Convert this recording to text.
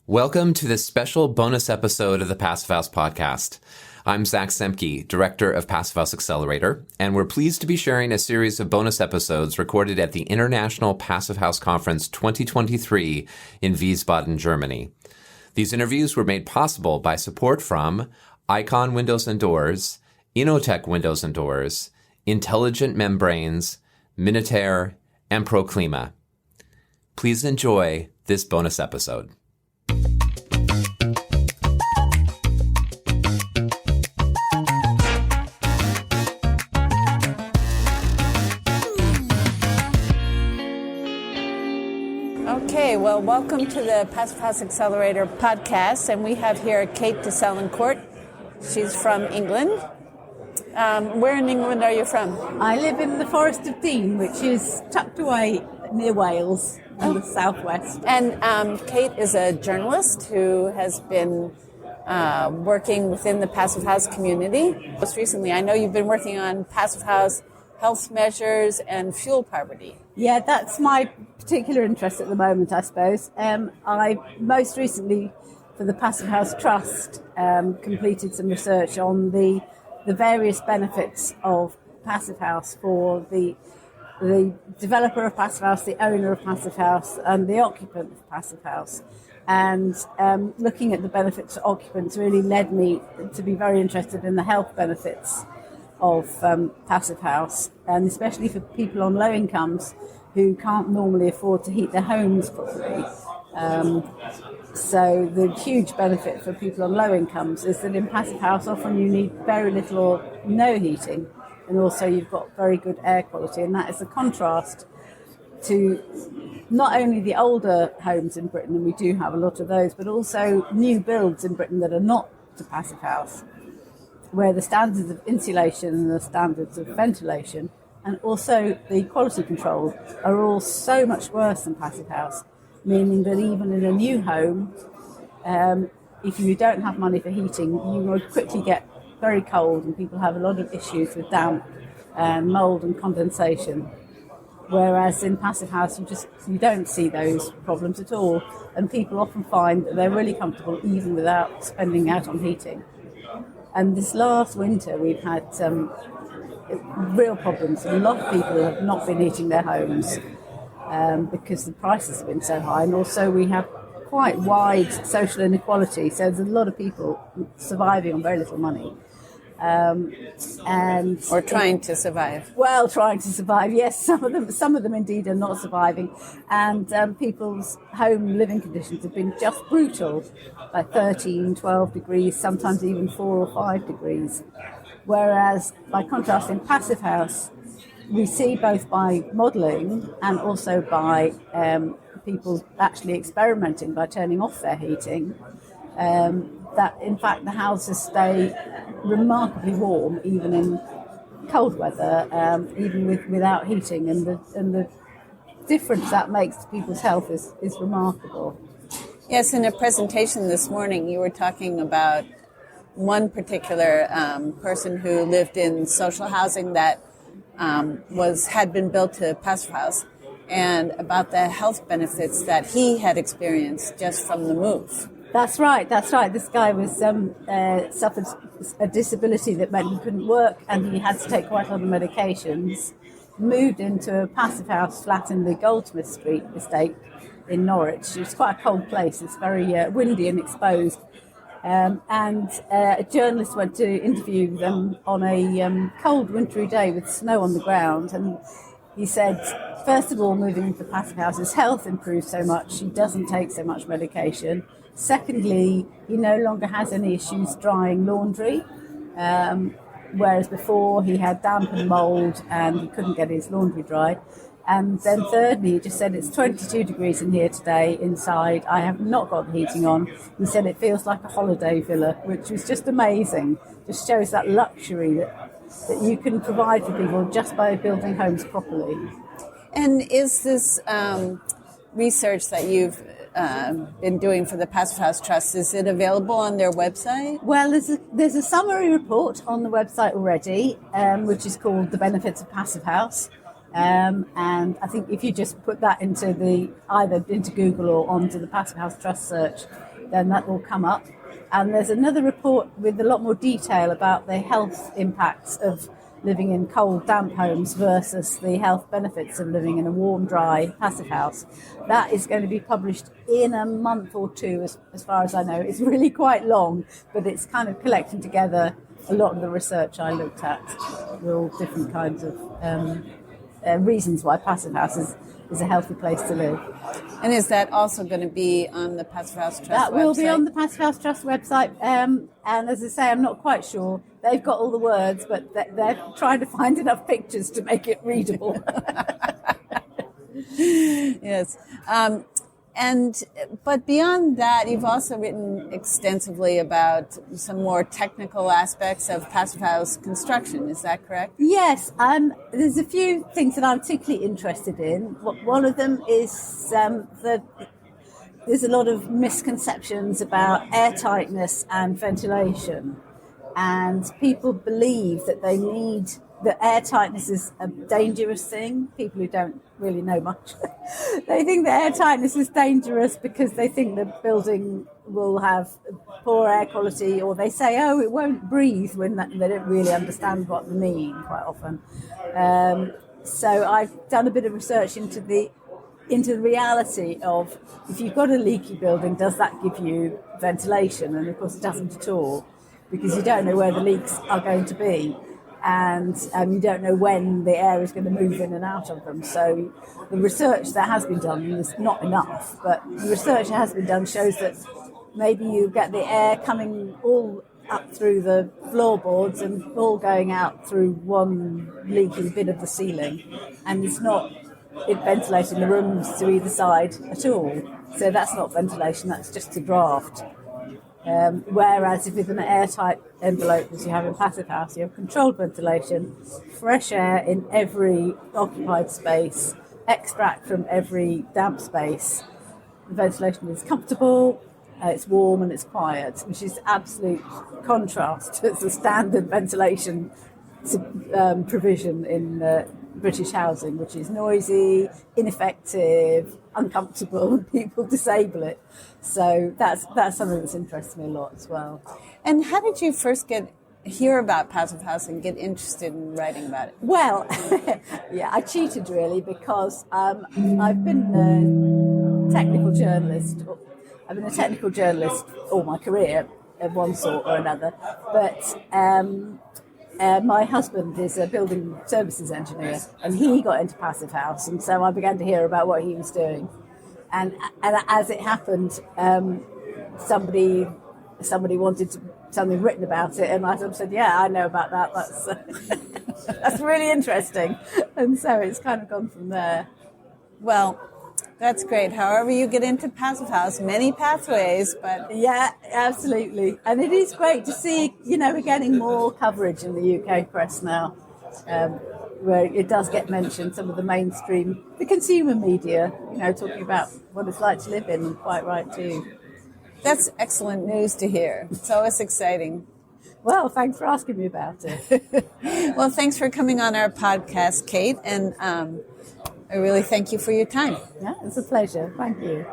Welcome to this special bonus episode of the Passive House podcast. I'm Zach Semke, Director of Passive House Accelerator, and we're pleased to be sharing a series of bonus episodes recorded at the International Passive House Conference 2023 in Wiesbaden, Germany. These interviews were made possible by support from Icon Windows and Doors, Inotech Windows and Doors, Intelligent Membranes, Minitaire, and Proclima. Please enjoy this bonus episode. Okay, well, welcome to the Passive House Accelerator podcast, and we have here Kate De Selincourt. She's from England. Where in England are you from? I live in the Forest of Dean, which is tucked away near Wales in the southwest. And Kate is a journalist who has been working within the Passive House community. Most recently, I know you've been working on Passive House health measures and fuel poverty. Yeah, that's my particular interest at the moment, I suppose. I most recently, for the Passive House Trust, completed some research on the various benefits of Passive House for the developer of Passive House, the owner of Passive House, and the occupant of Passive House. And looking at the benefits to occupants really led me to be very interested in the health benefits of Passive House, and especially for people on low incomes who can't normally afford to heat their homes properly. So the huge benefit for people on low incomes is that in Passive House often you need very little or no heating, and also you've got very good air quality, and that is a contrast to not only the older homes in Britain, and we do have a lot of those, but also new builds in Britain that are not to Passive House, where the standards of insulation and the standards of ventilation and also the quality control are all so much worse than Passive House, meaning that even in a new home, if you don't have money for heating, you will quickly get very cold, and people have a lot of issues with damp and mould and condensation. Whereas in Passive House, you don't see those problems at all, and people often find that they're really comfortable even without spending out on heating. And this last winter, we've had real problems. A lot of people have not been heating their homes because the prices have been so high. And also we have quite wide social inequality. So there's a lot of people surviving on very little money. Or trying to survive. Well, trying to survive, yes. Some of them indeed are not surviving. And people's home living conditions have been just brutal, like 13, 12 degrees, sometimes even 4 or 5 degrees. Whereas, by contrast, in Passive House, we see both by modelling and also by people actually experimenting by turning off their heating, that in fact the houses stay remarkably warm even in cold weather, even without heating, and the difference that makes to people's health is remarkable. Yes, in a presentation this morning you were talking about one particular person who lived in social housing that had been built to Passive House, and about the health benefits that he had experienced just from the move. That's right. This guy was suffered a disability that meant he couldn't work, and he had to take quite a lot of medications. Moved into a Passive House flat in the Goldsmith Street estate in Norwich. It's quite a cold place. It's very windy and exposed. And a journalist went to interview them on a cold wintry day with snow on the ground, and he said, first of all, moving into the Passive House, his health improved so much, he doesn't take so much medication. Secondly, he no longer has any issues drying laundry, whereas before he had damp and mould and he couldn't get his laundry dried. And then thirdly, he just said, it's 22 degrees in here today inside. I have not got the heating on. He said it feels like a holiday villa, which was just amazing. Just shows that luxury that you can provide for people just by building homes properly. And is this research that you've been doing for the Passive House Trust, is it available on their website? Well, there's a summary report on the website already, which is called The Benefits of Passive House. And I think if you just put that into either into Google or onto the Passive House Trust search, then that will come up. And there's another report with a lot more detail about the health impacts of living in cold, damp homes versus the health benefits of living in a warm, dry, passive house. That is going to be published in a month or two, as far as I know. It's really quite long, but it's kind of collecting together a lot of the research I looked at, with all different kinds of reasons why passive houses is a healthy place to live. And is that also going to be on the Passive House Trust website? That will be on the Passive House Trust website. And as I say, I'm not quite sure. They've got all the words, but they're trying to find enough pictures to make it readable. Yes. But beyond that, you've also written extensively about some more technical aspects of passive house construction. Is that correct? Yes. There's a few things that I'm particularly interested in. One of them is that there's a lot of misconceptions about airtightness and ventilation. And people believe that that airtightness is a dangerous thing. People who don't really know much. They think that airtightness is dangerous because they think the building will have poor air quality, or they say, oh, it won't breathe, when they don't really understand what they mean quite often. So I've done a bit of research into the reality of, if you've got a leaky building, does that give you ventilation? And of course it doesn't at all, because you don't know where the leaks are going to be. And you don't know when the air is going to move in and out of them. So the research that has been done is not enough, but the research that has been done shows that maybe you get the air coming all up through the floorboards and all going out through one leaking bit of the ceiling, and it's not ventilating the rooms to either side at all. So that's not ventilation, that's just a draft. Whereas if it's an airtight envelope, as you have in passive house, you have controlled ventilation, fresh air in every occupied space, extract from every damp space. The ventilation is comfortable, it's warm and it's quiet, which is absolute contrast to the standard ventilation provision in British housing, which is noisy, ineffective, uncomfortable, and people disable it. So that's something that's interested me a lot as well. And how did you first hear about passive housing and get interested in writing about it? Well, yeah, I cheated really, because I've been a technical journalist. I've been a technical journalist all my career of one sort or another, but my husband is a building services engineer, and he got into passive house, and so I began to hear about what he was doing. And as it happened, somebody wanted something written about it, and I sort of said, "Yeah, I know about that. That's really interesting." And so it's kind of gone from there. Well, that's great. However you get into passive house, many pathways, but... Yeah, absolutely. And it is great to see, we're getting more coverage in the UK press now, where it does get mentioned, some of the mainstream, the consumer media, talking about what it's like to live in, and quite right too. That's excellent news to hear. It's always exciting. Well, thanks for asking me about it. Well, thanks for coming on our podcast, Kate, and I really thank you for your time. Yeah, it's a pleasure. Thank you.